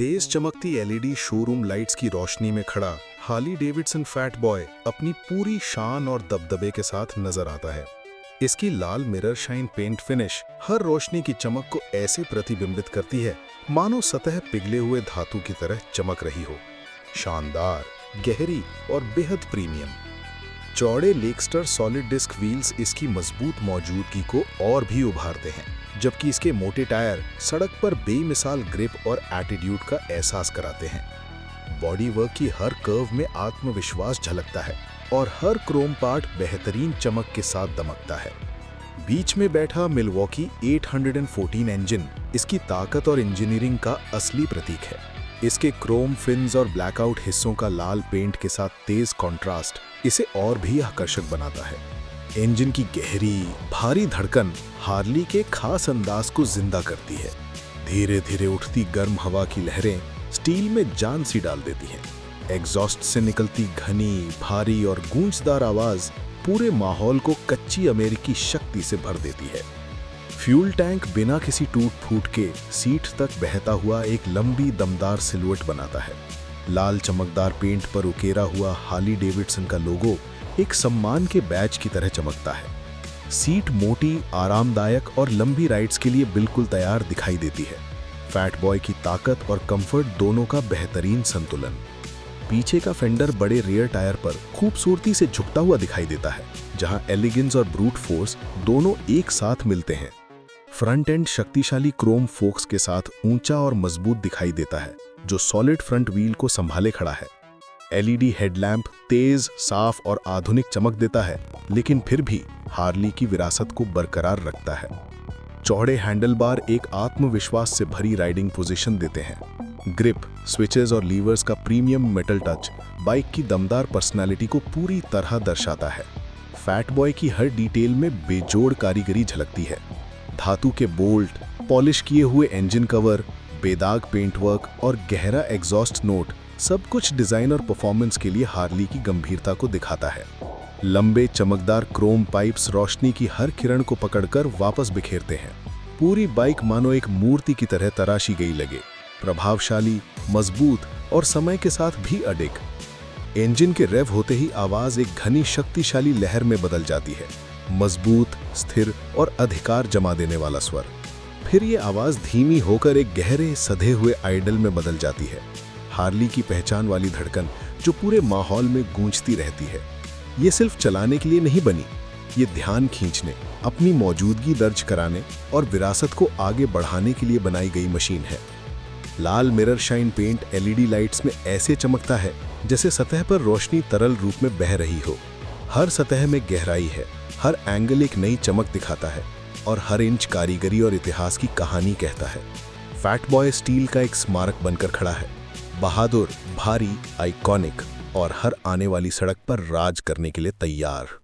तेज चमकती LED showroom lights की रोशनी में खड़ा हार्ली डेविडसन फैट बॉय अपनी पूरी शान और दबदबे के साथ नजर आता है। इसकी लाल मिरर शाइन पेंट फिनिश हर रोशनी की चमक को ऐसे प्रतिबिंबित करती है मानो सतह पिघले हुए धातु की तरह चमक रही हो। शानदार, गहरी और बेहद प्रीमियम। चौड़े लेकस्टर सॉलिड डिस्क व्हील्स इसकी मजबूत मौजूदगी को और भी उभारते हैं, जबकि इसके मोटे टायर सड़क पर बेमिसाल ग्रिप और एटीट्यूड का एहसास कराते हैं। बॉडी वर्क की हर कर्व में आत्मविश्वास झलकता है और हर क्रोम पार्ट बेहतरीन चमक के साथ दमकता है। बीच में बैठा मिलवॉकी 814 इंजन इसकी ताकत और इंजीनियरिंग का असली प्रतीक है। इसके क्रोम फिन्स और ब्लैकआउट हिस्सों का लाल पेंट के साथ तेज कॉन्ट्रास्ट इसे और भी आकर्षक बनाता है। इंजन की गहरी, भारी धड़कन हार्ली के खास अंदाज को जिंदा करती है। धीरे धीरे उठती गर्म हवा की लहरें स्टील में जान सी डाल देती हैं। एग्जॉस्ट से निकलती घनी, भारी और गूंजदार आवाज पूरे माहौल को कच्ची अमेरिकी शक्ति से भर देती है। फ्यूल टैंक बिना किसी टूट फूट के सीट तक बहता हुआ एक लंबी दमदार सिलुएट बनाता है। लाल चमकदार पेंट पर उकेरा हुआ हार्ली डेविडसन का लोगो एक सम्मान के बैज की तरह चमकता है। सीट मोटी, आरामदायक और लंबी राइड्स के लिए बिल्कुल तैयार दिखाई देती है। फैट बॉय की ताकत और कंफर्ट दोनों का बेहतरीन संतुलन। पीछे का फेंडर बड़े रियर टायर पर खूबसूरती से झुकता हुआ दिखाई देता है, जहां एलिगेंस और ब्रूट फोर्स दोनों एक साथ मिलते हैं। फ्रंट एंड शक्तिशाली क्रोम फोक्स के साथ ऊंचा और मजबूत दिखाई देता है, जो सॉलिड फ्रंट व्हील को संभाले खड़ा है। एलईडी हेडलैम्प तेज, साफ और आधुनिक चमक देता है, लेकिन फिर भी हार्ली की विरासत को बरकरार रखता है। चौड़े हैंडल बार एक आत्मविश्वास से भरी राइडिंग पोजीशन देते हैं। ग्रिप, स्विचेस और लीवर्स का प्रीमियम मेटल टच बाइक की दमदार पर्सनालिटी को पूरी तरह दर्शाता है। फैट बॉय की हर डिटेल में बेजोड़ कारीगरी झलकती है। धातु के बोल्ट, पॉलिश किए हुए इंजन कवर, बेदाग पेंट वर्क और गहरा एग्जॉस्ट नोट सब कुछ डिजाइन और परफॉर्मेंस के लिए हार्ली की गंभीरता को दिखाता है। लंबे चमकदार क्रोम पाइप्स रोशनी की हर किरण को पकड़कर वापस बिखेरते हैं। पूरी बाइक मानो एक मूर्ति की तरह तराशी गई लगे, प्रभावशाली, मजबूत और समय के साथ भी अडिग। इंजन के रेव होते ही आवाज एक घनी शक्तिशाली लहर में बदल जाती है, मजबूत, स्थिर और अधिकार जमा देने वाला स्वर। फिर ये आवाज धीमी होकर एक गहरे, सधे हुए आइडल में बदल जाती है। हार्ली की पहचान वाली धड़कन जो पूरे माहौल में गूंजती रहती है। ये सिर्फ चलाने के लिए नहीं बनी, ये ध्यान खींचने, अपनी मौजूदगी दर्ज कराने और विरासत को आगे बढ़ाने के लिए बनाई गई मशीन है। लाल mirror shine paint LED lights में ऐसे चमकता है जैसे सतह पर रोशनी तरल रूप में बह रही हो। हर सतह में गहराई है, हर एंगल एक नई चमक दिखाता है और हर इंच कारीगरी और इतिहास की कहानी कहता है। फैट बॉय स्टील का एक स्मारक बनकर खड़ा है, बहादुर, भारी, आइकॉनिक और हर आने वाली सड़क पर राज करने के लिए तैयार।